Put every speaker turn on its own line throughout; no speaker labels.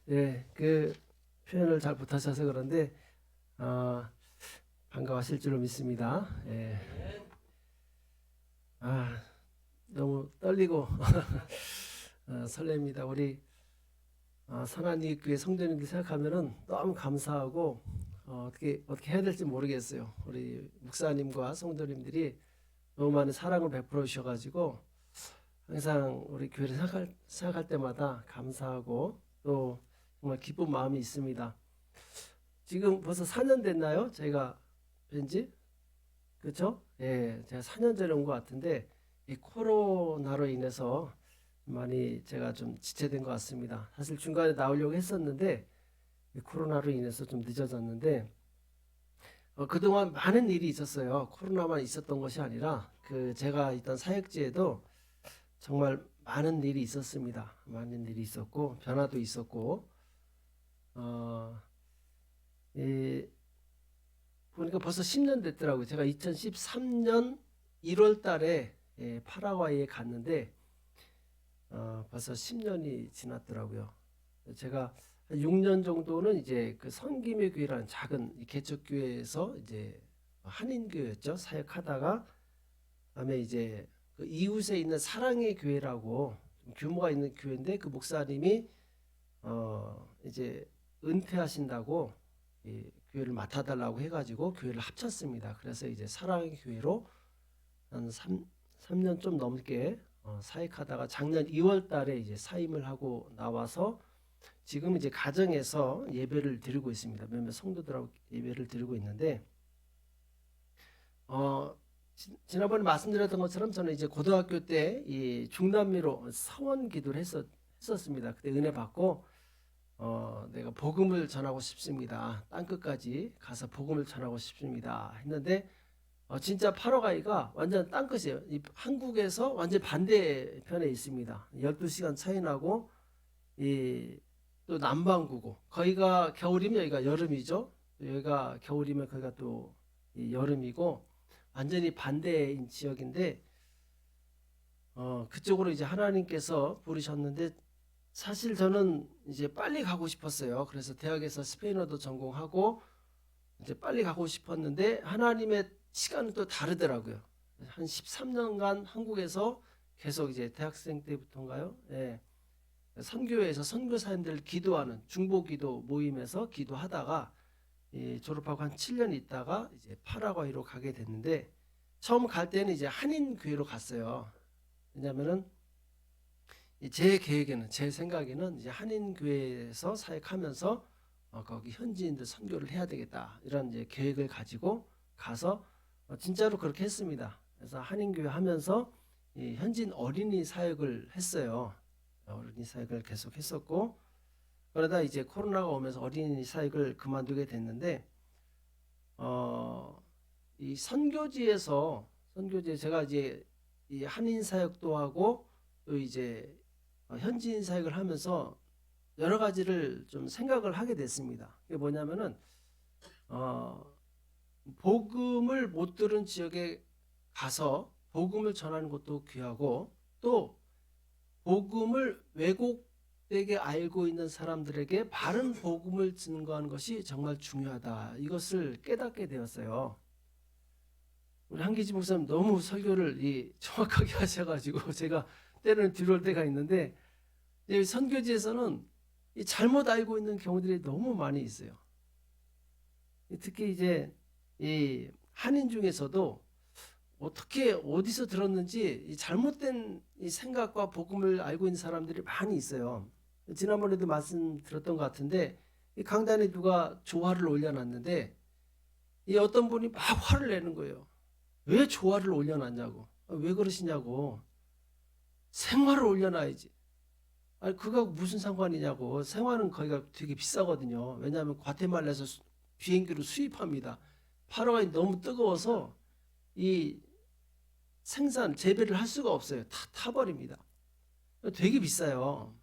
네, 그 표현을 잘 못하셔서 그런데 어, 반가워하실 줄로 믿습니다. 예. 아, 너무 떨리고 설렙니다. 우리 선한이 교회 성도님들 생각하면은 너무 감사하고 어떻게 해야 될지 모르겠어요. 우리 목사님과 성도님들이 너무 많은 사랑을 베풀어 주셔가지고 항상 우리 교회를 생각할 때마다 감사하고 또 정말 기쁜 마음이 있습니다. 지금 벌써 4년 됐나요? 제가 뵌지? 그렇죠? 예, 제가 4년 전에 온 것 같은데 이 코로나로 인해서 많이 제가 좀 지체된 것 같습니다. 사실 중간에 나오려고 했었는데 이 코로나로 인해서 좀 늦어졌는데 그동안 많은 일이 있었어요. 코로나만 있었던 것이 아니라 그 제가 있던 사역지에도 정말 많은 일이 있었습니다. 많은 일이 있었고 변화도 있었고 어, 이 보니까 벌써 10년 됐더라고요. 제가 2013년 1월 달에 파라과이에 갔는데 벌써 10년이 지났더라고요. 제가 한 6년 정도는 이제 그 선김의 교회라는 작은 개척교회에서 이제 한인교회였죠. 사역하다가 그다음에 이제 그 이웃에 있는 사랑의 교회라고 좀 규모가 있는 교회인데 그 목사님이 이제 은퇴하신다고 이 교회를 맡아달라고 해가지고 교회를 합쳤습니다. 그래서 이제 사랑의 교회로 한 3년 좀 넘게 사역하다가 작년 2월 달에 이제 사임을 하고 나와서 지금 이제 가정에서 예배를 드리고 있습니다. 몇몇 성도들하고 예배를 드리고 있는데 지난번에 말씀드렸던 것처럼 저는 이제 고등학교 때 이 중남미로 사원 기도를 했었습니다. 그때 은혜 받고 내가 복음을 전하고 싶습니다. 땅끝까지 가서 복음을 전하고 싶습니다. 했는데 진짜 파라과이가 완전 땅끝이에요. 이 한국에서 완전 반대편에 있습니다. 12시간 차이 나고 또 남반구고 거기가 겨울이면 여기가 여름이죠. 여기가 겨울이면 거기가 또 여름이고 완전히 반대인 지역인데 그쪽으로 이제 하나님께서 부르셨는데 사실 저는 이제 빨리 가고 싶었어요. 그래서 대학에서 스페인어도 전공하고 이제 빨리 가고 싶었는데 하나님의 시간은 또 다르더라고요. 한 13년간 한국에서 계속 이제 대학생 때부터인가요? 예. 선교회에서 선교사님들 기도하는 중보기도 모임에서 기도하다가 졸업하고 한 7년 있다가 이제 파라과이로 가게 됐는데 처음 갈 때는 이제 한인 교회로 갔어요. 왜냐면은 제 계획에는 제 생각에는 이제 한인 교회에서 사역하면서 거기 현지인들 선교를 해야 되겠다 이런 이제 계획을 가지고 가서 진짜로 그렇게 했습니다. 그래서 한인 교회 하면서 이 현지인 어린이 사역을 했어요. 어린이 사역을 계속 했었고 그러다 이제 코로나가 오면서 어린이 사역을 그만두게 됐는데 이 선교지에 제가 이제 이 한인 사역도 하고 또 이제 현지인 사역을 하면서 여러 가지를 좀 생각을 하게 됐습니다. 그게 뭐냐면은 복음을 못 들은 지역에 가서 복음을 전하는 것도 귀하고 또 복음을 왜곡되게 알고 있는 사람들에게 바른 복음을 증거하는 것이 정말 중요하다. 이것을 깨닫게 되었어요. 우리 한기지 목사님 너무 설교를 정확하게 하셔가지고 제가 때로는 뒤로올 때가 있는데 선교지에서는 잘못 알고 있는 경우들이 너무 많이 있어요. 특히 이제 이 한인 중에서도 어떻게 어디서 들었는지 잘못된 이 생각과 복음을 알고 있는 사람들이 많이 있어요. 지난번에도 말씀드렸던 것 같은데 이 강단에 누가 조화를 올려놨는데 이 어떤 분이 막 화를 내는 거예요. 왜 조화를 올려놨냐고. 왜 그러시냐고. 생화를 올려놔야지. 아니 그거 무슨 상관이냐고. 생화는 거기가 되게 비싸거든요. 왜냐하면 과테말라에서 비행기로 수입합니다. 파라과이 너무 뜨거워서 이 생산 재배를 할 수가 없어요. 다 타버립니다. 되게 비싸요.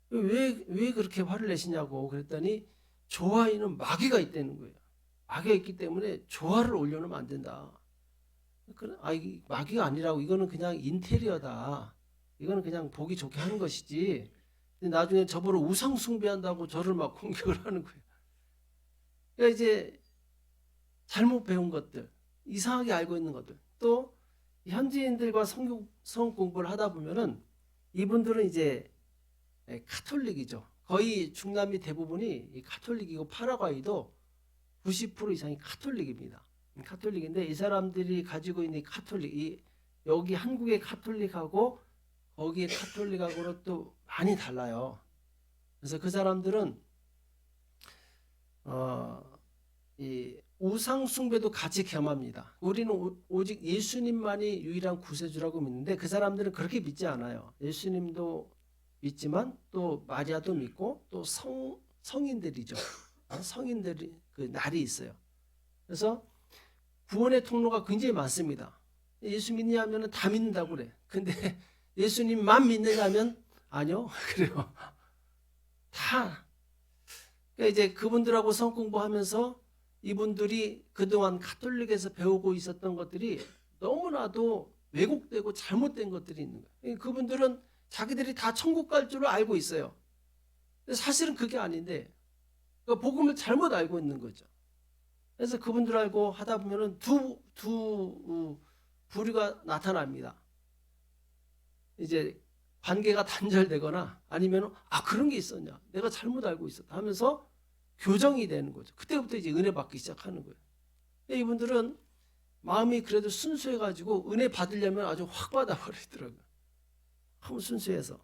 왜 그렇게 화를 내시냐고 그랬더니 조화에는 마귀가 있다는 거예요. 마귀가 있기 때문에 조화를 올려놓으면 안 된다. 이게 마귀가 아니라고 이거는 그냥 인테리어다. 이거는 그냥 보기 좋게 하는 것이지 근데 나중에 저보러 우상 숭배한다고 저를 막 공격을 하는 거예요. 그러니까 이제 잘못 배운 것들, 이상하게 알고 있는 것들, 또 현지인들과 성경 공부를 하다 보면은 이분들은 이제 카톨릭이죠. 거의 중남미 대부분이 이 카톨릭이고 파라과이도 90% 이상이 카톨릭입니다. 카톨릭인데 이 사람들이 가지고 있는 이 카톨릭, 여기 한국의 카톨릭하고 거기의 카톨릭하고는 또 많이 달라요. 그래서 그 사람들은 이 우상 숭배도 같이 겸합니다. 우리는 오직 예수님만이 유일한 구세주라고 믿는데 그 사람들은 그렇게 믿지 않아요. 예수님도 믿지만 또 마리아도 믿고 또 성인들이죠. 성인들이 그 날이 있어요. 그래서 구원의 통로가 굉장히 많습니다. 예수 믿냐 하면 다 믿는다고 그래. 근데 예수님만 믿느냐면 아니요. 그래요. 다. 그러니까 이제 그분들하고 성공부하면서 이분들이 그동안 카톨릭에서 배우고 있었던 것들이 너무나도 왜곡되고 잘못된 것들이 있는 거예요. 그분들은 자기들이 다 천국 갈 줄을 알고 있어요. 근데 사실은 그게 아닌데 그러니까 복음을 잘못 알고 있는 거죠. 그래서 그분들하고 하다 보면은 두 부류가 나타납니다. 이제 관계가 단절되거나 아니면 그런 게 있었냐, 내가 잘못 알고 있었다 하면서 교정이 되는 거죠. 그때부터 이제 은혜 받기 시작하는 거예요. 근데 이분들은 마음이 그래도 순수해가지고 은혜 받으려면 아주 확 받아버리더라고요. 너무 순수해서.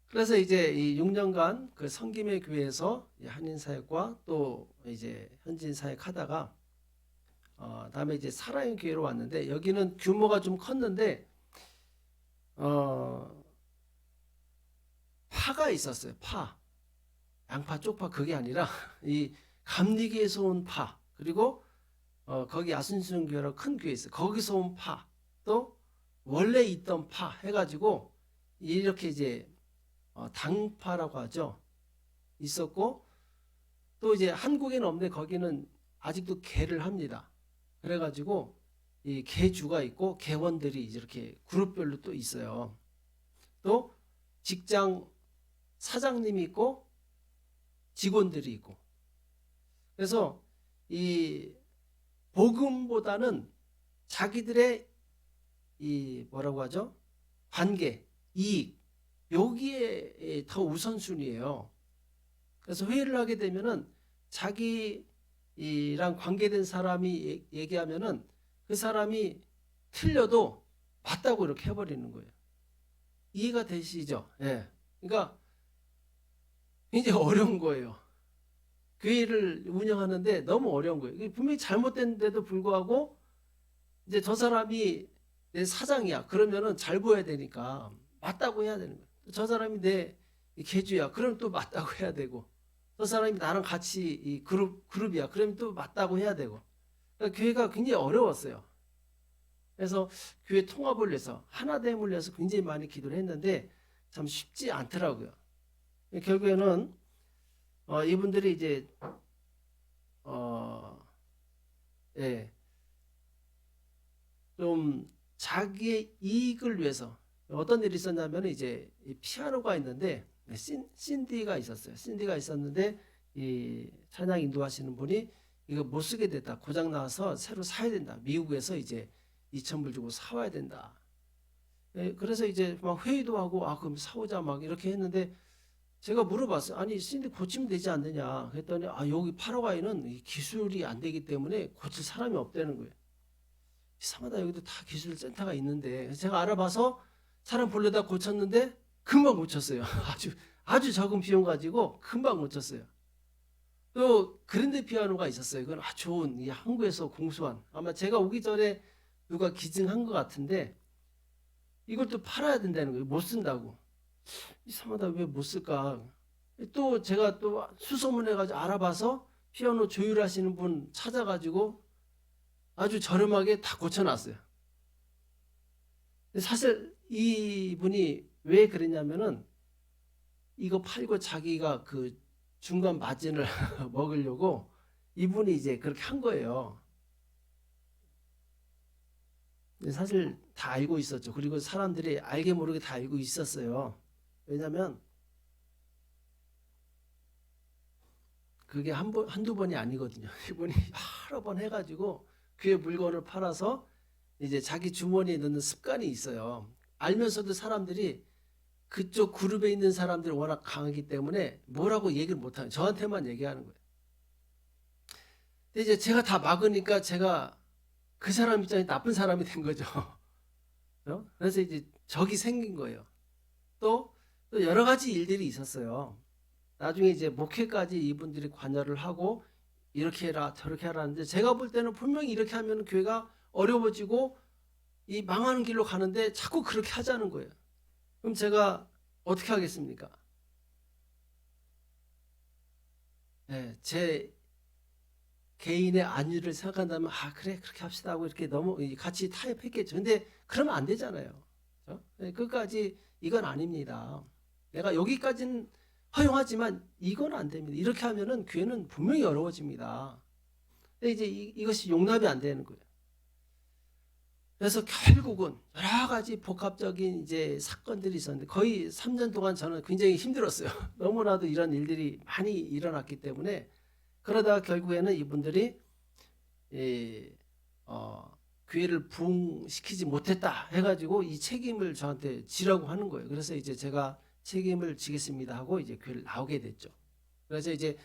그래서 이제 이 6년간 그 성김의 교회에서 한인 사역과 또 이제 현지인 사역 하다가 다음에 이제 살아있는 교회로 왔는데 여기는 규모가 좀 컸는데 파가 있었어요. 파. 양파, 쪽파 그게 아니라 이 감리교에서 온 파, 그리고 거기 아순신 교회라고 큰 교회 있어요. 거기서 온 파, 또 원래 있던 파 해가지고 이렇게 이제 당파라고 하죠. 있었고 또 이제 한국에는 없는데 거기는 아직도 개를 합니다. 그래가지고 이 개주가 있고 개원들이 이렇게 그룹별로 또 있어요. 또 직장 사장님이 있고 직원들이 있고. 그래서 이 복음보다는 자기들의 이 뭐라고 하죠? 관계, 이익, 여기에 더 우선순위예요. 그래서 회의를 하게 되면은 자기랑 관계된 사람이 얘기하면은 그 사람이 틀려도 맞다고 이렇게 해버리는 거예요. 이해가 되시죠? 예. 그러니까 굉장히 어려운 거예요. 교회를 운영하는데 너무 어려운 거예요. 이게 분명히 잘못된데도 불구하고 이제 저 사람이 내 사장이야. 그러면은 잘 보여야 되니까 맞다고 해야 되는 거예요. 저 사람이 내 개주야. 그러면 또 맞다고 해야 되고, 저 사람이 나랑 같이 이 그룹이야. 그러면 또 맞다고 해야 되고. 그러니까 교회가 굉장히 어려웠어요. 그래서 교회 통합을 위해서 하나됨을 위해서 굉장히 많이 기도를 했는데 참 쉽지 않더라고요. 결국에는 이분들이 이제 예, 좀 자기의 이익을 위해서 어떤 일이 있었냐면 이제 이 피아노가 있는데 신디가 있었어요. 신디가 있었는데 이 찬양 인도하시는 분이 이거 못 쓰게 됐다. 고장 나서 새로 사야 된다. 미국에서 이제 2,000불 주고 사와야 된다. 예, 그래서 이제 막 회의도 하고 그럼 사오자 막 이렇게 했는데 제가 물어봤어요. 아니 신디 고치면 되지 않느냐. 그랬더니 여기 파라과이는 기술이 안 되기 때문에 고칠 사람이 없다는 거예요. 이상하다. 여기도 다 기술 센터가 있는데. 제가 알아봐서 사람 불러다 고쳤는데 금방 고쳤어요. 아주 적은 비용 가지고 금방 고쳤어요. 또 그랜드 피아노가 있었어요. 그건 좋은 이 한국에서 공수한, 아마 제가 오기 전에 누가 기증한 것 같은데 이걸 또 팔아야 된다는 거예요. 못 쓴다고. 이상하다. 왜 못 쓸까? 또 제가 또 수소문해가지고 알아봐서 피아노 조율하시는 분 찾아가지고 아주 저렴하게 다 고쳐놨어요. 사실 이분이 왜 그랬냐면은 이거 팔고 자기가 그 중간 마진을 먹으려고 이분이 이제 그렇게 한 거예요. 사실 다 알고 있었죠. 그리고 사람들이 알게 모르게 다 알고 있었어요. 왜냐하면 그게 한두 번이 아니거든요. 이분이 여러 번 해가지고 교회 물건을 팔아서 이제 자기 주머니에 넣는 습관이 있어요. 알면서도 사람들이 그쪽 그룹에 있는 사람들이 워낙 강하기 때문에 뭐라고 얘기를 못하는, 저한테만 얘기하는 거예요. 근데 이제 제가 다 막으니까 제가 그 사람 입장에 나쁜 사람이 된 거죠. 그래서 이제 적이 생긴 거예요. 또 여러 가지 일들이 있었어요. 나중에 이제 목회까지 이분들이 관여를 하고 이렇게 해라 저렇게 하라는데, 제가 볼 때는 분명히 이렇게 하면 교회가 어려워지고 이 망하는 길로 가는데 자꾸 그렇게 하자는 거예요. 그럼 제가 어떻게 하겠습니까? 네, 제 개인의 안위를 생각한다면 그래 그렇게 합시다 하고 이렇게 너무 같이 타협했겠죠. 근데 그러면 안 되잖아요. 그렇죠? 네, 끝까지 이건 아닙니다. 내가 여기까지는 허용하지만 이건 안 됩니다. 이렇게 하면은 교회는 분명히 어려워집니다. 근데 이제 이것이 용납이 안 되는 거예요. 그래서 결국은 여러 가지 복합적인 이제 사건들이 있었는데 거의 3년 동안 저는 굉장히 힘들었어요. 너무나도 이런 일들이 많이 일어났기 때문에. 그러다가 결국에는 이분들이 교회를 부흥시키지 못했다 해가지고 이 책임을 저한테 지라고 하는 거예요. 그래서 이제 제가 책임을 지겠습니다 하고 이제 교회를 나오게 됐죠. 그래서 이제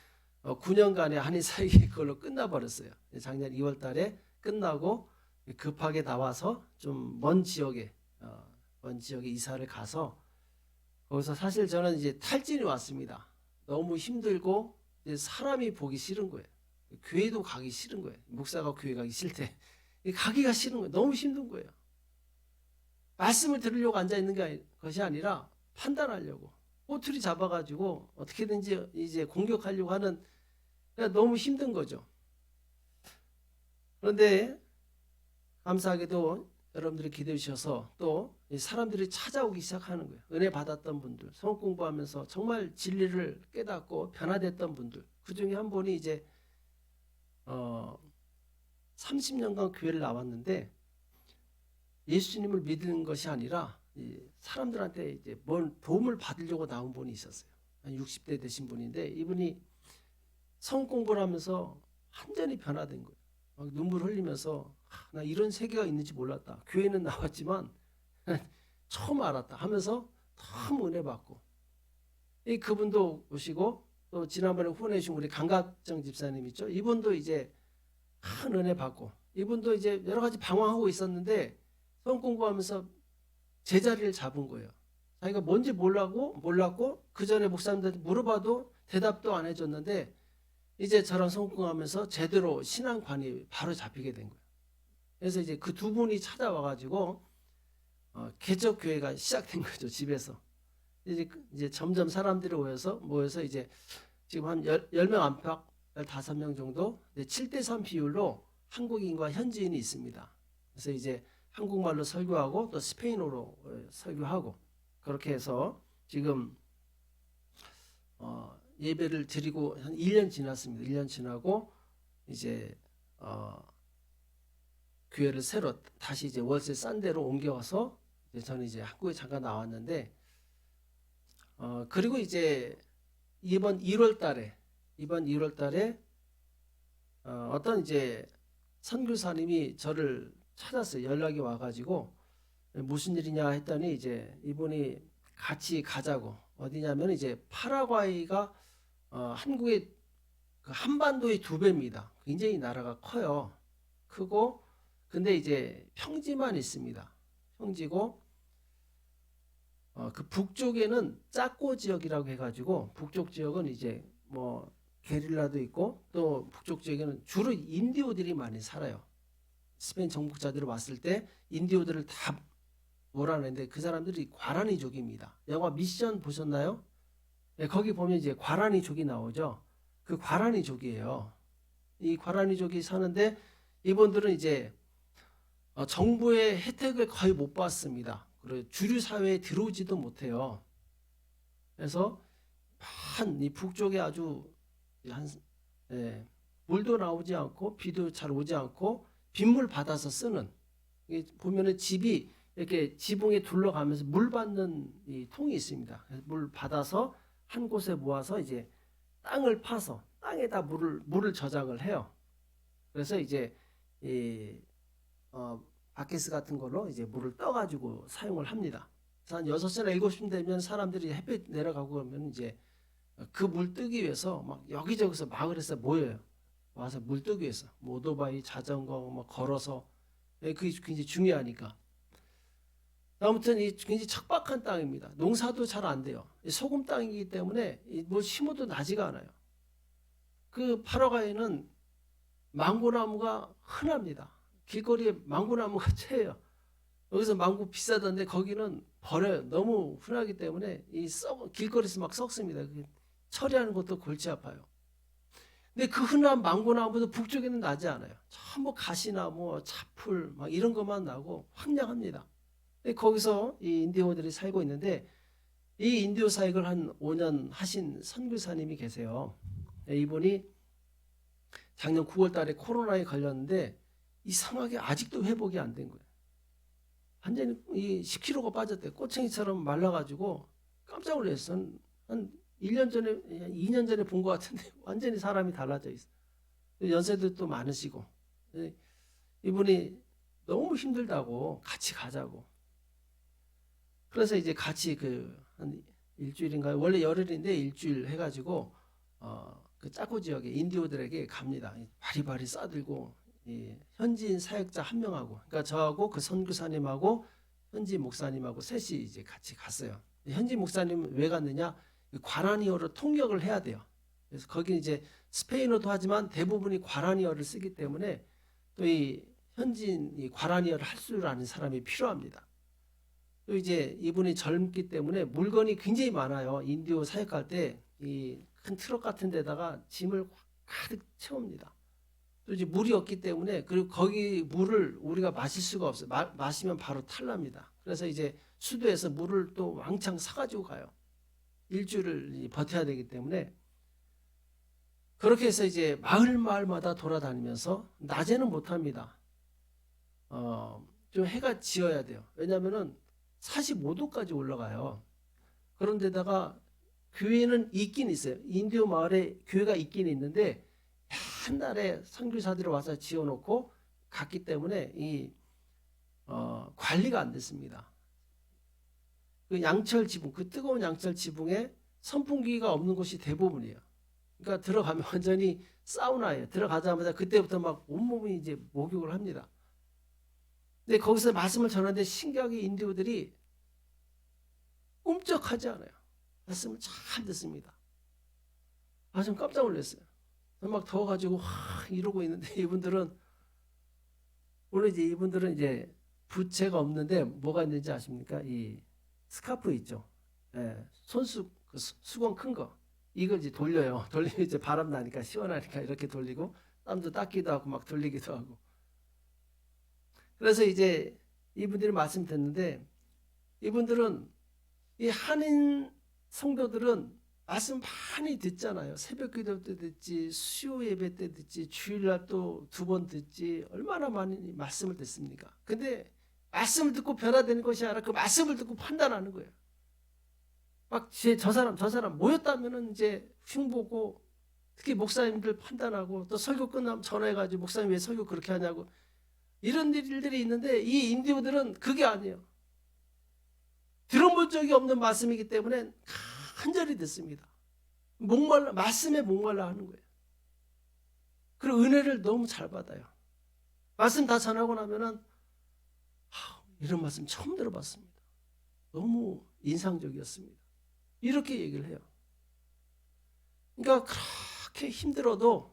9년간의 한인사역이 그걸로 끝나버렸어요. 작년 2월 달에 끝나고 급하게 나와서 좀 먼 지역에 이사를 가서, 거기서 사실 저는 이제 탈진이 왔습니다. 너무 힘들고 이제 사람이 보기 싫은 거예요. 교회도 가기 싫은 거예요. 목사가 교회 가기 싫대. 가기가 싫은 거예요. 너무 힘든 거예요. 말씀을 들으려고 앉아 있는 것이 아니라 판단하려고 꼬투리 잡아가지고 어떻게든지 이제 공격하려고 하는, 그러니까 너무 힘든 거죠. 그런데 감사하게도 여러분들이 기도해 주셔서 또 사람들이 찾아오기 시작하는 거예요. 은혜 받았던 분들, 성경 공부하면서 정말 진리를 깨닫고 변화됐던 분들, 그 중에 한 분이 이제 30년간 교회를 나왔는데 예수님을 믿는 것이 아니라 사람들한테 이제 뭔 도움을 받으려고 나온 분이 있었어요. 한 60대 되신 분인데 이분이 성경 공부를 하면서 완전히 변화된 거예요. 막 눈물 흘리면서 나 이런 세계가 있는지 몰랐다. 교회는 나왔지만 처음 알았다 하면서 너무 은혜 받고, 그분도 오시고 또 지난번에 후원해 주신 우리 강갑정 집사님 있죠. 이분도 이제 큰 은혜 받고, 이분도 이제 여러 가지 방황하고 있었는데 성경 공부하면서 제자리를 잡은 거예요. 자기가 뭔지 몰랐고 그 전에 목사님들한테 물어봐도 대답도 안 해줬는데 이제 저랑 성경 공부하면서 제대로 신앙관이 바로 잡히게 된 거예요. 그래서 이제 그 두 분이 찾아와가지고 개척 교회가 시작된 거죠. 집에서 이제 점점 사람들이 모여서 이제 지금 한 10명 안팎 15명 정도 7대3 비율로 한국인과 현지인이 있습니다. 그래서 이제 한국말로 설교하고 또 스페인어로 설교하고 그렇게 해서 지금 예배를 드리고 한 1년 지났습니다. 1년 지나고 이제 교회를 새로 다시 이제 월세 싼 데로 옮겨와서 저는 이제 한국에 잠깐 나왔는데 그리고 이제 이번 1월 달에 어떤 이제 선교사님이 저를 찾았어요. 연락이 와가지고 무슨 일이냐 했더니 이제 이분이 같이 가자고, 어디냐면 이제 파라과이가 한국의 그 한반도의 2배입니다. 굉장히 나라가 커요. 크고 근데 이제 평지만 있습니다. 평지고 그 북쪽에는 짜꼬 지역이라고 해가지고 북쪽 지역은 이제 뭐 게릴라도 있고 또 북쪽 지역에는 주로 인디오들이 많이 살아요. 스페인 정복자들이 왔을 때 인디오들을 다 몰아내는데 그 사람들이 과라니족입니다. 영화 미션 보셨나요? 네, 거기 보면 이제 과라니족이 나오죠. 그 과라니족이에요. 이 과라니족이 사는데 이분들은 이제 정부의 혜택을 거의 못 받습니다. 그리고 주류 사회에 들어오지도 못해요. 그래서 이 북쪽에 아주 물도 나오지 않고 비도 잘 오지 않고 빗물 받아서 쓰는, 보면은 집이 이렇게 지붕에 둘러가면서 물 받는 이 통이 있습니다. 그래서 물 받아서 한 곳에 모아서 이제 땅을 파서 땅에다 물을 저장을 해요. 그래서 이제 이 바켓스 같은 걸로 이제 물을 떠가지고 사용을 합니다. 그래서 한 6시나 7시쯤 되면 사람들이 햇빛 내려가고 그러면 이제 그 물 뜨기 위해서 막 여기저기서 마을에서 모여요. 와서 물 뜨기 위해서 뭐 오토바이, 자전거 뭐 걸어서 그게 굉장히 중요하니까. 아무튼 이 굉장히 척박한 땅입니다. 농사도 잘 안 돼요. 소금 땅이기 때문에 뭐 심어도 나지가 않아요. 그 파라과이는 망고나무가 흔합니다. 길거리에 망고나무가 채예요. 여기서 망고 비싸던데 거기는 버려요. 너무 흔하기 때문에 길거리에서 막 썩습니다. 처리하는 것도 골치 아파요. 근데 그 흔한 망고나무도 북쪽에는 나지 않아요. 전부 가시나무, 차풀 막 이런 것만 나고 황량합니다. 근데 거기서 이 인디오들이 살고 있는데 이 인디오 사역을 한 5년 하신 선교사님이 계세요. 이분이 작년 9월 달에 코로나에 걸렸는데 이상하게 아직도 회복이 안 된 거예요. 완전히 10kg가 빠졌대. 꼬챙이처럼 말라가지고 깜짝 놀랐어요. 한 1년 전에, 2년 전에 본 것 같은데 완전히 사람이 달라져 있어. 연세도 또 많으시고. 이분이 너무 힘들다고 같이 가자고. 그래서 이제 같이 한 일주일인가요? 원래 열흘인데 일주일 해가지고 그 짜코 지역에 인디오들에게 갑니다. 바리바리 싸들고 현지인 사역자 한 명하고, 그러니까 저하고 그 선교사님하고 현지 목사님하고 셋이 이제 같이 갔어요. 현지 목사님은 왜 갔느냐? 과라니어로 통역을 해야 돼요. 그래서 거기 이제 스페인어도 하지만 대부분이 과라니어를 쓰기 때문에 또 이 현지인 이 과라니어를 할 줄 아는 사람이 필요합니다. 또 이제 이분이 젊기 때문에 물건이 굉장히 많아요. 인디오 사역할 때 이 큰 트럭 같은 데다가 짐을 가득 채웁니다. 또 이제 물이 없기 때문에, 그리고 거기 물을 우리가 마실 수가 없어요. 마시면 바로 탈납니다. 그래서 이제 수도에서 물을 또 왕창 사가지고 가요. 일주일을 버텨야 되기 때문에. 그렇게 해서 이제 마을마다 돌아다니면서 낮에는 못합니다. 좀 해가 지어야 돼요. 왜냐하면은 45도까지 올라가요. 그런데다가 교회는 있긴 있어요. 인디오 마을에 교회가 있긴 있는데 한날에 선교사들이 와서 지어놓고 갔기 때문에 관리가 안 됐습니다. 그 양철 지붕, 그 뜨거운 양철 지붕에 선풍기가 없는 곳이 대부분이에요. 그러니까 들어가면 완전히 사우나예요. 들어가자마자 그때부터 막 온몸이 이제 목욕을 합니다. 근데 거기서 말씀을 전하는데 신기하게 인디오들이 꿈쩍하지 않아요. 말씀을 잘 듣습니다. 좀 깜짝 놀랐어요. 막 더워가지고 이러고 있는데 이분들은 이제 부채가 없는데 뭐가 있는지 아십니까? 이 스카프 있죠. 수건 큰 거. 이걸 이제 돌려요. 돌리면 이제 바람 나니까 시원하니까 이렇게 돌리고 땀도 닦기도 하고 막 돌리기도 하고. 그래서 이제 이분들이 말씀 듣는데, 이분들은 이 한인 성도들은 말씀 많이 듣잖아요. 새벽 기도 때 듣지, 수요 예배 때 듣지, 주일날 또 2번 듣지, 얼마나 많이 말씀을 듣습니까? 근데 말씀을 듣고 변화되는 것이 아니라 그 말씀을 듣고 판단하는 거예요. 막 저 사람 모였다면은 이제 흉보고, 특히 목사님들 판단하고, 또 설교 끝나면 전화해가지고 목사님 왜 설교 그렇게 하냐고, 이런 일들이 있는데 이 인디오들은 그게 아니에요. 들어본 적이 없는 말씀이기 때문에 간절히 듣습니다. 말씀에 목말라 하는 거예요. 그리고 은혜를 너무 잘 받아요. 말씀 다 전하고 나면은 이런 말씀 처음 들어봤습니다. 너무 인상적이었습니다. 이렇게 얘기를 해요. 그러니까 그렇게 힘들어도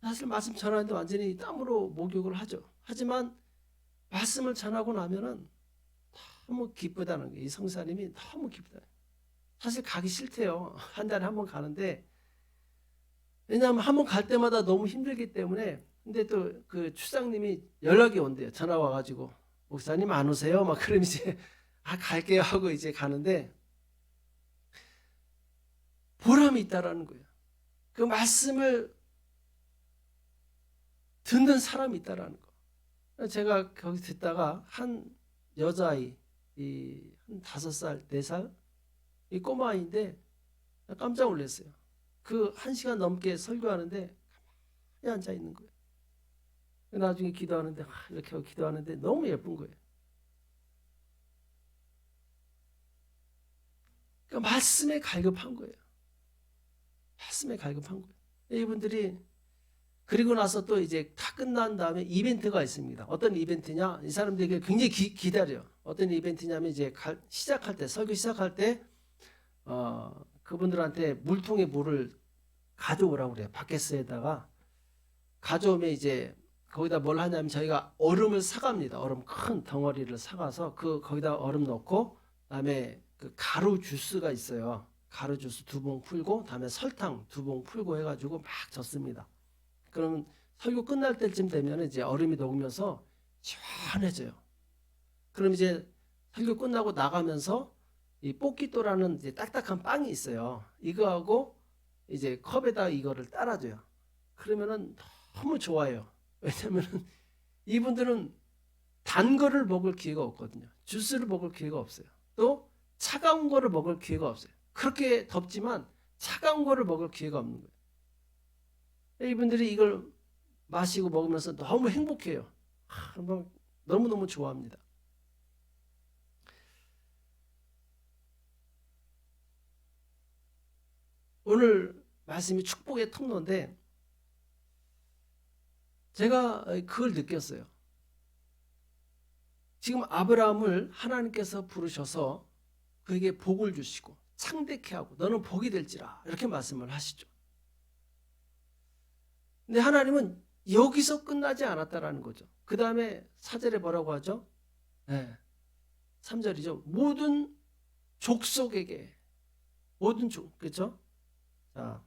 사실 말씀 전하는데 완전히 땀으로 목욕을 하죠. 하지만 말씀을 전하고 나면은 너무 기쁘다는 거예요. 이 성사님이 너무 기쁘다. 사실 가기 싫대요. 한 달에 한 번 가는데, 왜냐하면 한 번 갈 때마다 너무 힘들기 때문에. 근데 또 그 추장님이 연락이 온대요. 전화 와가지고 목사님 안 오세요? 막 그러면 이제 갈게요 하고 이제 가는데 보람이 있다라는 거예요. 그 말씀을 듣는 사람이 있다라는 거. 제가 거기 듣다가 한 여자아이, 한 5살, 4살, 이 꼬마아이인데 깜짝 놀랐어요. 그 1시간 넘게 설교하는데 가만히 앉아 있는 거예요. 나중에 기도하는데 이렇게 하고 기도하는데 너무 예쁜 거예요. 그러니까 말씀에 갈급한 거예요. 말씀에 갈급한 거예요. 이분들이 그리고 나서 또 이제 다 끝난 다음에 이벤트가 있습니다. 어떤 이벤트냐? 이 사람들에게 굉장히 기다려요. 어떤 이벤트냐면 이제 시작할 때, 설교 시작할 때 그분들한테 물통에 물을 가져오라고 그래요. 바켓스에다가 가져오면 이제 거기다 뭘 하냐면 저희가 얼음을 사갑니다. 얼음 큰 덩어리를 사가서 거기다 얼음 넣고 그다음에 그 가루 주스가 있어요. 가루 주스 2봉 풀고 다음에 설탕 2봉 풀고 해가지고 막 젓습니다. 그러면 설교 끝날 때쯤 되면 이제 얼음이 녹으면서 시원해져요. 그럼 이제 설교 끝나고 나가면서 이 뽀끼또라는 이제 딱딱한 빵이 있어요. 이거하고 이제 컵에다 이거를 따라줘요. 그러면은 너무 좋아요. 왜냐면은 이분들은 단 거를 먹을 기회가 없거든요. 주스를 먹을 기회가 없어요. 또 차가운 거를 먹을 기회가 없어요. 그렇게 덥지만 차가운 거를 먹을 기회가 없는 거예요. 이분들이 이걸 마시고 먹으면서 너무 행복해요. 너무너무 좋아합니다. 오늘 말씀이 축복의 통로인데 제가 그걸 느꼈어요. 지금 아브라함을 하나님께서 부르셔서 그에게 복을 주시고 창대케 하고 너는 복이 될지라 이렇게 말씀을 하시죠. 근데 하나님은 여기서 끝나지 않았다라는 거죠. 그 다음에 4절에 뭐라고 하죠? 네, 3절이죠. 모든 족속에게 모든 그렇죠? 자,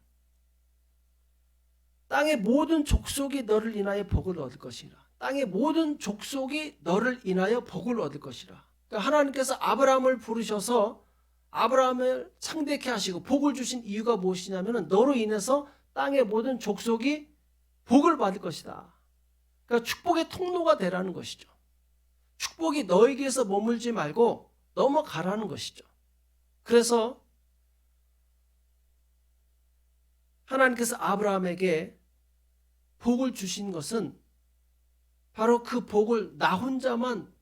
땅의 모든 족속이 너를 인하여 복을 얻을 것이라. 땅의 모든 족속이 너를 인하여 복을 얻을 것이라. 그러니까 하나님께서 아브라함을 부르셔서 아브라함을 창대케 하시고 복을 주신 이유가 무엇이냐면 너로 인해서 땅의 모든 족속이 복을 받을 것이다. 그러니까 축복의 통로가 되라는 것이죠. 축복이 너에게서 머물지 말고 넘어가라는 것이죠. 그래서 하나님께서 아브라함에게 복을 주신 것은 바로 그 복을 나 혼자만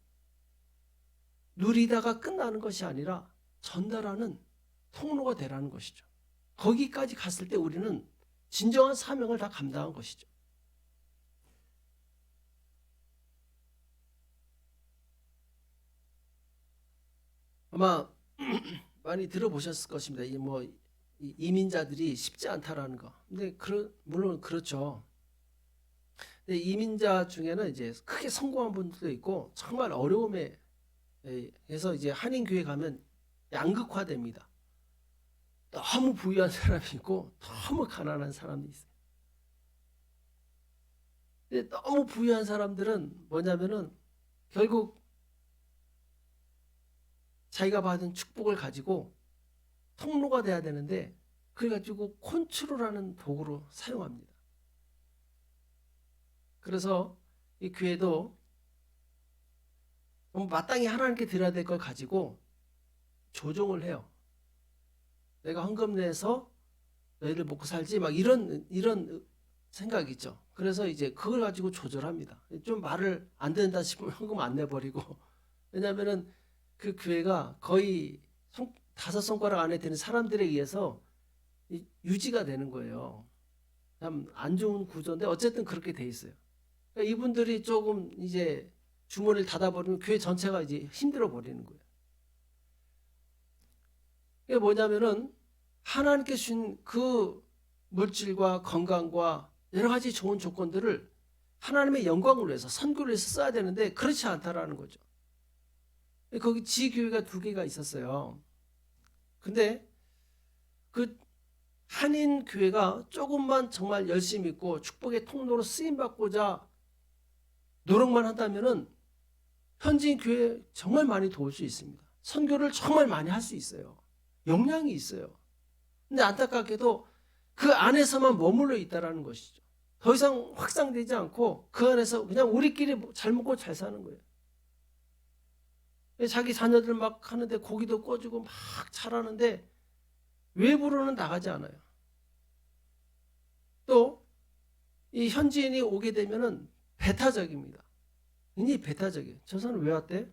누리다가 끝나는 것이 아니라 전달하는 통로가 되라는 것이죠. 거기까지 갔을 때 우리는 진정한 사명을 다 감당한 것이죠. 아마 많이 들어보셨을 것입니다. 이민자들이 쉽지 않다라는 거. 근데 물론 그렇죠. 근데 이민자 중에는 이제 크게 성공한 분들도 있고 정말 어려움에 해서 이제 한인교회 가면 양극화됩니다. 너무 부유한 사람이 있고 너무 가난한 사람이 있어요. 근데 너무 부유한 사람들은 뭐냐면은 결국 자기가 받은 축복을 가지고 통로가 돼야 되는데 그래 가지고 컨트롤하는 도구로 사용합니다. 그래서 이 교회도 마땅히 하나님께 드려야 될 걸 가지고 조종을 해요. 내가 헌금 내서 너희들 먹고 살지 막 이런 생각이 있죠. 그래서 이제 그걸 가지고 조절합니다. 좀 말을 안 듣는다 싶으면 헌금 안 내버리고 왜냐하면은 그 교회가 거의 5손가락 안에 드는 사람들에 의해서 유지가 되는 거예요. 참 안 좋은 구조인데 어쨌든 그렇게 돼 있어요. 그러니까 이분들이 조금 이제 주머니를 닫아버리면 교회 전체가 이제 힘들어 버리는 거예요. 이게 뭐냐면은 하나님께 주신 그 물질과 건강과 여러 가지 좋은 조건들을 하나님의 영광을 위해서 선교를 위해서 써야 되는데 그렇지 않다라는 거죠. 거기 지교회가 2개가 있었어요. 근데 그 한인 교회가 조금만 정말 열심히 있고 축복의 통로로 쓰임 받고자 노력만 한다면은 현지인 교회 정말 많이 도울 수 있습니다. 선교를 정말 많이 할 수 있어요. 역량이 있어요. 근데 안타깝게도 그 안에서만 머물러 있다라는 것이죠. 더 이상 확산되지 않고 그 안에서 그냥 우리끼리 잘 먹고 잘 사는 거예요. 자기 자녀들 막 하는데 고기도 꺼주고 막 잘하는데 외부로는 나가지 않아요. 또 이 현지인이 오게 되면은 배타적입니다. 굉장히 배타적이에요. 저 사람 왜 왔대?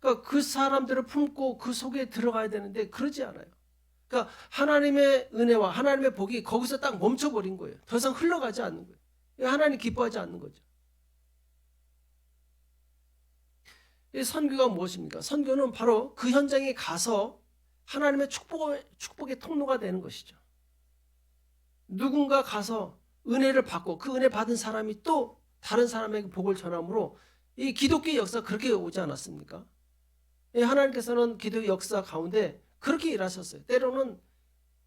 그러니까 그 사람들을 품고 그 속에 들어가야 되는데 그러지 않아요. 그러니까 하나님의 은혜와 하나님의 복이 거기서 딱 멈춰버린 거예요. 더 이상 흘러가지 않는 거예요. 하나님 기뻐하지 않는 거죠. 이 선교가 무엇입니까? 선교는 바로 그 현장에 가서 하나님의 축복의 통로가 되는 것이죠. 누군가 가서 은혜를 받고 그 은혜 받은 사람이 또 다른 사람에게 복을 전함으로 이 기독교의 역사가 그렇게 오지 않았습니까? 하나님께서는 기독의 역사 가운데 그렇게 일하셨어요. 때로는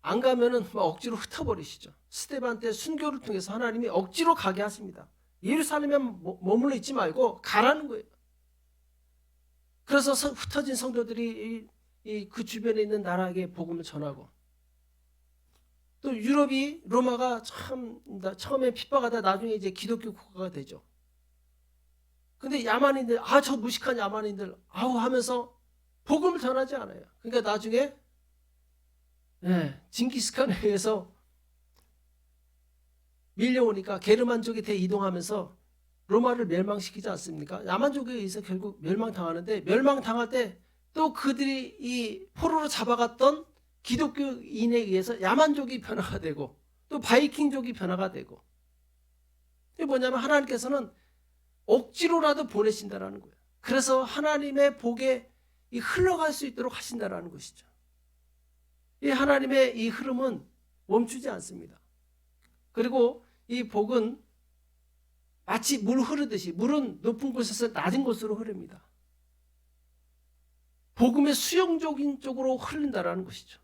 안 가면은 막 억지로 흩어버리시죠. 스데반 때 순교를 통해서 하나님이 억지로 가게 하십니다. 예루살렘에 머물러 있지 말고 가라는 거예요. 그래서 흩어진 성도들이 그 주변에 있는 나라에게 복음을 전하고, 또 유럽이 로마가 참 처음에 핍박하다 나중에 이제 기독교 국가가 되죠. 근데 야만인들, 저 무식한 야만인들 아우 하면서 복음을 전하지 않아요. 그러니까 나중에 징기스칸에 의해서 밀려오니까 게르만족이 대이동하면서 로마를 멸망시키지 않습니까? 야만족에 의해서 결국 멸망당하는데, 멸망당할 때 또 그들이 이 포로로 잡아갔던 기독교인에 의해서 야만족이 변화가 되고 또 바이킹족이 변화가 되고, 이게 뭐냐면 하나님께서는 억지로라도 보내신다라는 거예요. 그래서 하나님의 복에 흘러갈 수 있도록 하신다라는 것이죠. 이 하나님의 이 흐름은 멈추지 않습니다. 그리고 이 복은 마치 물 흐르듯이, 물은 높은 곳에서 낮은 곳으로 흐릅니다. 복음의 수용적인 쪽으로 흐른다라는 것이죠.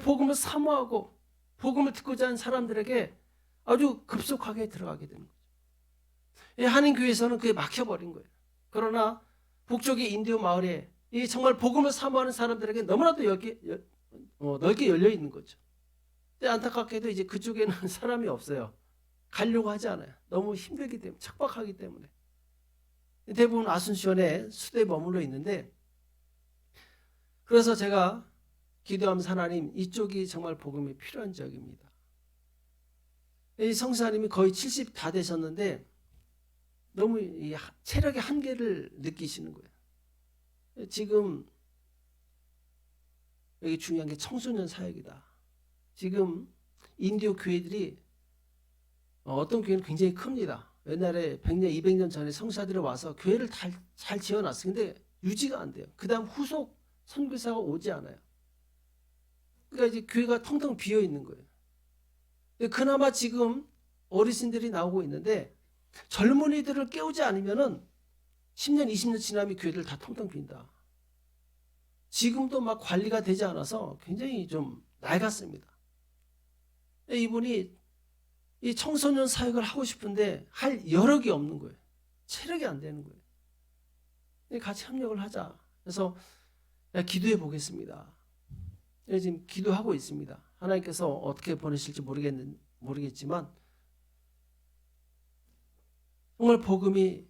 복음을 사모하고 복음을 듣고자 하는 사람들에게 아주 급속하게 들어가게 되는 거죠. 한인교회에서는 그게 막혀버린 거예요. 그러나 북쪽의 인디오 마을에 이 정말 복음을 사모하는 사람들에게 너무나도 넓게 열려 있는 거죠. 근데 안타깝게도 이제 그쪽에는 사람이 없어요. 가려고 하지 않아요. 너무 힘들기 때문에, 척박하기 때문에. 대부분 아순시온에 수도에 머물러 있는데, 그래서 제가 기도하면서 하나님, 이쪽이 정말 복음이 필요한 지역입니다. 이 성사님이 거의 70 다 되셨는데 너무 이 체력의 한계를 느끼시는 거예요. 지금 여기 중요한 게 청소년 사역이다. 지금 인디오 교회들이 어떤 교회는 굉장히 큽니다. 옛날에 100년, 200년 전에 성사들이 와서 교회를 잘 지어놨어요. 근데 유지가 안 돼요. 그 다음 후속 선교사가 오지 않아요. 그러니까 이제 교회가 텅텅 비어 있는 거예요. 그나마 지금 어르신들이 나오고 있는데, 젊은이들을 깨우지 않으면은 10년, 20년 지나면 교회들 다 텅텅 빈다. 지금도 막 관리가 되지 않아서 굉장히 좀 낡았습니다. 이분이 이 청소년 사역을 하고 싶은데 할 여력이 없는 거예요. 체력이 안 되는 거예요. 같이 협력을 하자. 그래서 기도해 보겠습니다. 지금 기도하고 있습니다. 하나님께서 어떻게 보내실지 모르겠지만 정말 복음이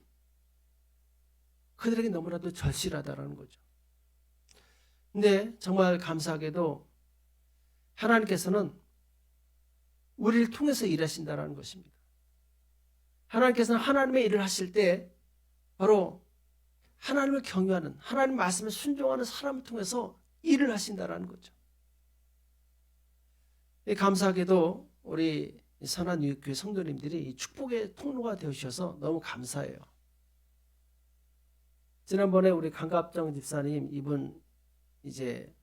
그들에게 너무나도 절실하다라는 거죠. 근데 정말 감사하게도 하나님께서는 우리를 통해서 일하신다라는 것입니다. 하나님께서는 하나님의 일을 하실 때 바로 하나님을 경외하는, 하나님 말씀에 순종하는 사람을 통해서 일을 하신다라는 거죠. 감사하게도 우리 선한유익교회 성도님들이 축복의 통로가 되어주셔서 너무 감사해요. 지난번에 우리 강갑정 집사님, 이분 이제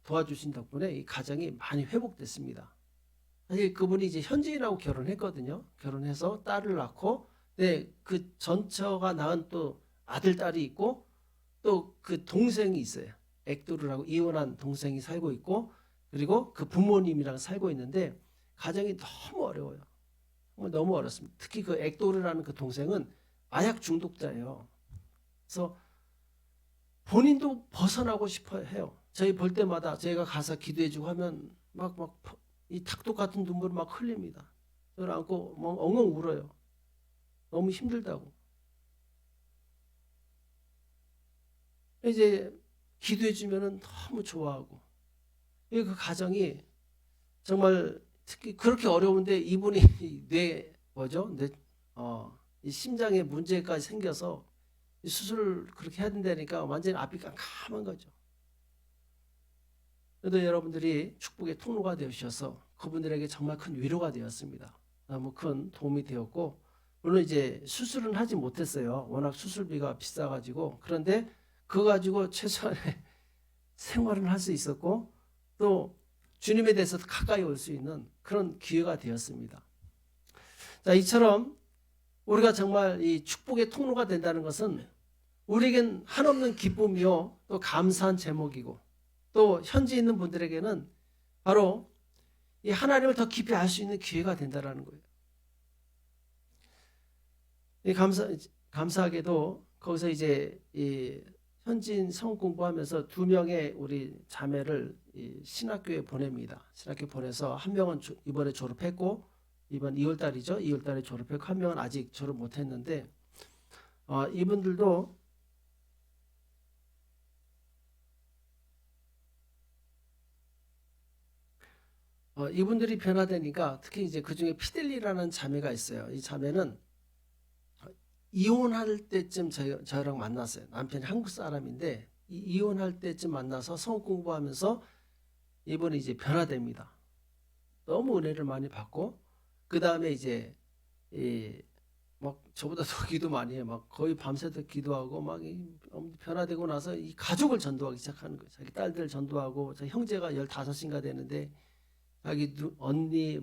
도와주신 덕분에 이 가정이 많이 회복됐습니다. 사실 그분이 이제 현지인하고 결혼했거든요. 결혼해서 딸을 낳고, 그 전처가 낳은 또 아들, 딸이 있고, 또 그 동생이 있어요. 액도르라고 이혼한 동생이 살고 있고, 그리고 그 부모님이랑 살고 있는데 가정이 너무 어려워요. 정말 너무 어렵습니다. 특히 그 액도르라는 그 동생은 마약 중독자예요. 그래서 본인도 벗어나고 싶어 해요. 저희 볼 때마다 저희가 가서 기도해주고 하면 이 닭독 같은 눈물을 막 흘립니다. 저를 안고 뭐 엉엉 울어요. 너무 힘들다고. 이제 기도해 주면은 너무 좋아하고. 그 가정이 정말 특히 그렇게 어려운데 이분이 이 심장에 문제까지 생겨서 이 수술을 그렇게 해야 된다니까 완전히 앞이 깜깜한 거죠. 그래도 여러분들이 축복의 통로가 되어주셔서 그분들에게 정말 큰 위로가 되었습니다. 너무 큰 도움이 되었고, 물론 이제 수술은 하지 못했어요. 워낙 수술비가 비싸가지고. 그런데 그거 가지고 최소한의 생활을 할 수 있었고, 또 주님에 대해서 가까이 올 수 있는 그런 기회가 되었습니다. 자, 이처럼 우리가 정말 이 축복의 통로가 된다는 것은 우리에겐 한없는 기쁨이요, 또 감사한 제목이고, 또 현지 있는 분들에게는 바로 이 하나님을 더 깊이 알 수 있는 기회가 된다는 거예요. 이 감사하게도 거기서 이제 이 현지인 성우 공부하면서 2명의 우리 자매를 이 신학교에 보냅니다. 신학교 보내서 한 명은 이번에 졸업했고, 이번 2월 달이죠. 2월 달에 졸업했고, 한 명은 아직 졸업 못했는데, 이분들도 이분들이 변화되니까, 특히 이제 그 중에 피델리라는 자매가 있어요. 이 자매는 이혼할 때쯤 저랑 만났어요. 남편이 한국 사람인데 이혼할 때쯤 만나서 성우 공부하면서 이번에 이제 변화됩니다. 너무 은혜를 많이 받고, 그 다음에 이제 막 저보다 더 기도 많이 해. 막 거의 밤새도 기도하고 막 변화되고 나서 이 가족을 전도하기 시작하는 거예요. 자기 딸들 전도하고, 저 형제가 15인가 되는데 자기 언니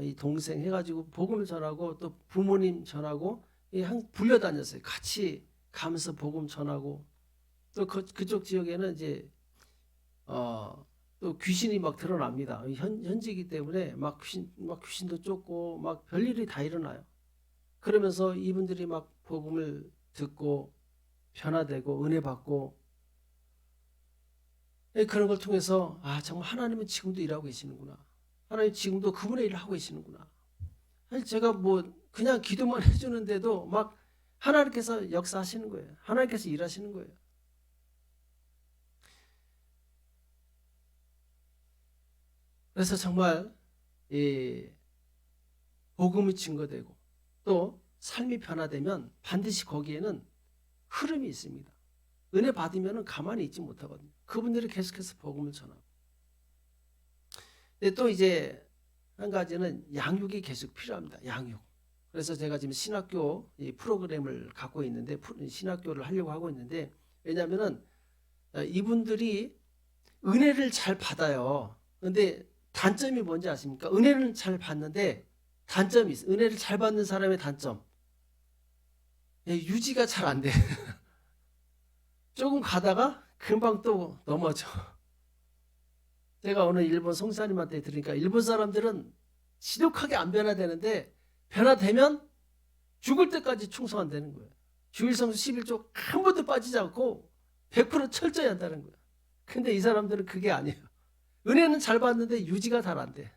이 동생 해가지고 복음을 전하고, 또 부모님 전하고 불려다녔어요. 같이 가면서 복음 전하고, 또 그쪽 지역에는 이제 또 귀신이 막 드러납니다. 현지이기 때문에 막 귀신도 쫓고 막 별일이 다 일어나요. 그러면서 이분들이 막 복음을 듣고 변화되고 은혜 받고, 그런 걸 통해서 정말 하나님은 지금도 일하고 계시는구나. 하나님 지금도 그분의 일을 하고 계시는구나. 사실 제가 그냥 기도만 해주는데도 막 하나님께서 역사하시는 거예요. 하나님께서 일하시는 거예요. 그래서 정말 이 복음이 증거되고, 또 삶이 변화되면 반드시 거기에는 흐름이 있습니다. 은혜 받으면 가만히 있지 못하거든요. 그분들이 계속해서 복음을 전하고. 근데 또 이제 한 가지는 양육이 계속 필요합니다. 양육. 그래서 제가 지금 신학교 이 프로그램을 갖고 있는데, 신학교를 하려고 하고 있는데, 왜냐하면은 이분들이 은혜를 잘 받아요. 근데 단점이 뭔지 아십니까? 은혜는 잘 받는데 단점이 있어요. 은혜를 잘 받는 사람의 단점, 유지가 잘 안 돼. 조금 가다가 금방 또 넘어져. 제가 오늘 일본 성사님한테 들으니까 일본 사람들은 지독하게 안 변화되는데, 변화되면 죽을 때까지 충성한다는 거예요. 주일성수 11조 한 번도 빠지지 않고 100% 철저히 한다는 거예요. 근데 이 사람들은 그게 아니에요. 은혜는 잘 받는데 유지가 잘 안 돼.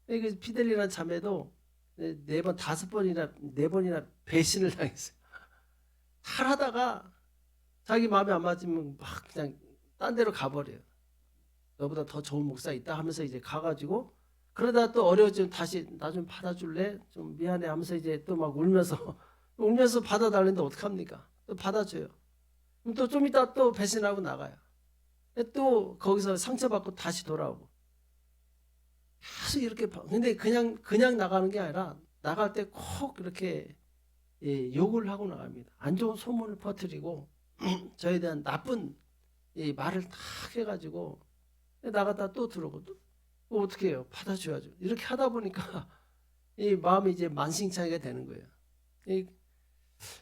피델리라는 자매도 4번, 5번이나 4번이나 배신을 당했어요. 하다가 자기 마음에 안 맞으면 막 그냥 딴 데로 가버려요. 너보다 더 좋은 목사 있다 하면서 이제 가가지고, 그러다 또 어려워지면 다시 나 좀 받아줄래? 좀 미안해 하면서 이제 또 막 울면서 받아달라는데 어떡합니까? 또 받아줘요. 그럼 또 좀 이따 또 배신하고 나가요. 또 거기서 상처받고 다시 돌아오고. 계속 이렇게. 근데 그냥 나가는 게 아니라 나갈 때 꼭 이렇게 욕을 하고 나갑니다. 안 좋은 소문을 퍼뜨리고 저에 대한 나쁜 말을 다 해가지고 나갔다 또 들어오고, 또 어떻게 해요? 받아줘야죠. 이렇게 하다 보니까 이 마음이 이제 만신창이가 되는 거예요.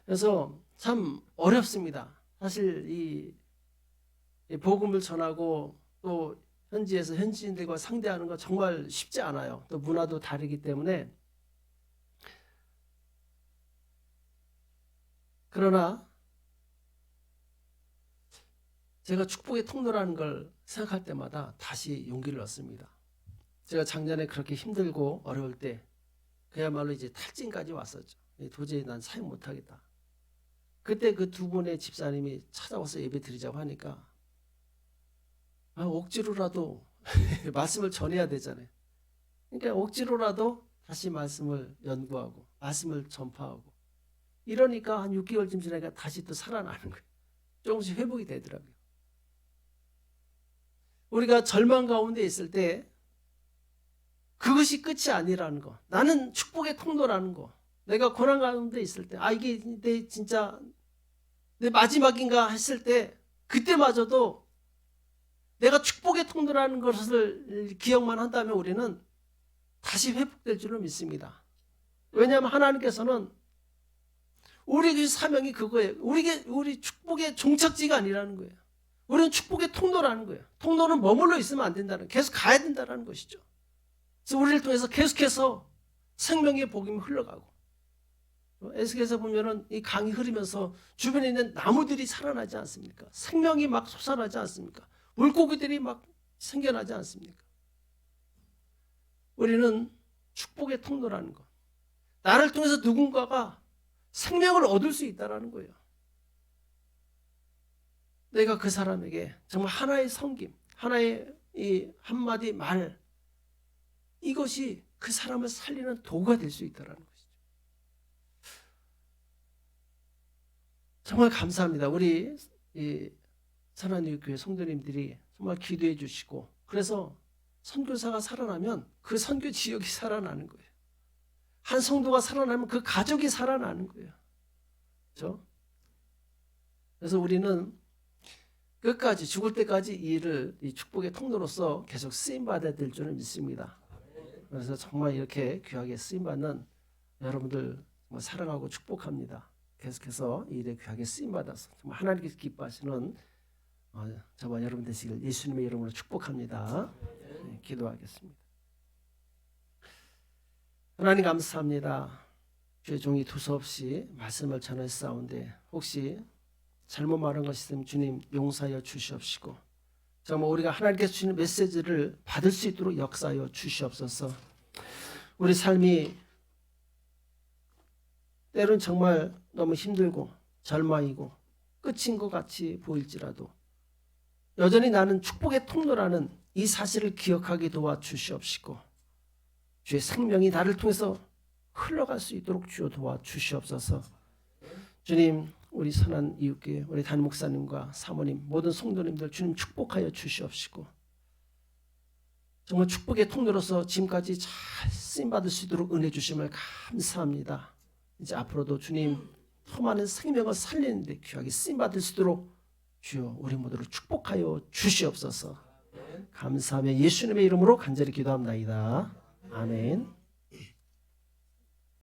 그래서 참 어렵습니다. 사실 이 복음을 전하고 또 현지에서 현지인들과 상대하는 거 정말 쉽지 않아요. 또 문화도 다르기 때문에. 그러나 제가 축복의 통로라는 걸 생각할 때마다 다시 용기를 얻습니다. 제가 작년에 그렇게 힘들고 어려울 때 그야말로 이제 탈진까지 왔었죠. 도저히 난 사역 못하겠다. 그때 그 두 분의 집사님이 찾아와서 예배 드리자고 하니까 억지로라도 말씀을 전해야 되잖아요. 그러니까 억지로라도 다시 말씀을 연구하고 말씀을 전파하고 이러니까 한 6개월쯤 지나니까 다시 또 살아나는 거예요. 조금씩 회복이 되더라고요. 우리가 절망 가운데 있을 때 그것이 끝이 아니라는 거. 나는 축복의 통로라는 거. 내가 고난 가운데 있을 때 이게 내 진짜 내 마지막인가 했을 때 그때마저도 내가 축복의 통로라는 것을 기억만 한다면 우리는 다시 회복될 줄로 믿습니다. 왜냐하면 하나님께서는 우리의 사명이 그거예요. 우리 축복의 종착지가 아니라는 거예요. 우리는 축복의 통로라는 거예요. 통로는 머물러 있으면 안 된다는, 계속 가야 된다는 것이죠. 그래서 우리를 통해서 계속해서 생명의 복음이 흘러가고, 에스겔에서 보면은 이 강이 흐르면서 주변에 있는 나무들이 살아나지 않습니까? 생명이 막 솟아나지 않습니까? 물고기들이 막 생겨나지 않습니까? 우리는 축복의 통로라는 것. 나를 통해서 누군가가 생명을 얻을 수 있다는 거예요. 내가 그 사람에게 정말 하나의 섬김, 하나의 이 한마디 말, 이것이 그 사람을 살리는 도구가 될 수 있다는 것이죠. 정말 감사합니다. 우리 이 선한이교회 성도님들이 정말 기도해 주시고, 그래서 선교사가 살아나면 그 선교 지역이 살아나는 거예요. 한 성도가 살아나면 그 가족이 살아나는 거예요. 그렇죠? 그래서 우리는 끝까지 죽을 때까지 이 일을 이 축복의 통로로서 계속 쓰임 받아야 될 줄을 믿습니다. 그래서 정말 이렇게 귀하게 쓰임 받는 여러분들 정말 사랑하고 축복합니다. 계속해서 이 일에 귀하게 쓰임 받아서 정말 하나님께서 기뻐하시는 저와 여러분 되시길 예수님의 이름으로 축복합니다. 네, 기도하겠습니다. 하나님 감사합니다. 주의 종이 두서없이 말씀을 전했사온데 혹시 잘못 말한 것이 있으면 주님 용서하여 주시옵시고, 정말 우리가 하나님께서 주시는 메시지를 받을 수 있도록 역사하여 주시옵소서. 우리 삶이 때로는 정말 너무 힘들고 절망이고 끝인 것 같이 보일지라도 여전히 나는 축복의 통로라는 이 사실을 기억하게 도와주시옵시고, 주의 생명이 나를 통해서 흘러갈 수 있도록 주여 도와주시옵소서. 주님, 우리 선한 이웃교회 우리 담임 목사님과 사모님 모든 성도님들 주님 축복하여 주시옵시고, 정말 축복의 통로로서 지금까지 잘 쓰임받을 수 있도록 은혜 주심을 감사합니다. 이제 앞으로도 주님 더 많은 생명을 살리는데 귀하게 쓰임받을 수 있도록 주여 우리 모두를 축복하여 주시옵소서. 감사하며 예수님의 이름으로 간절히 기도합니다. 아멘.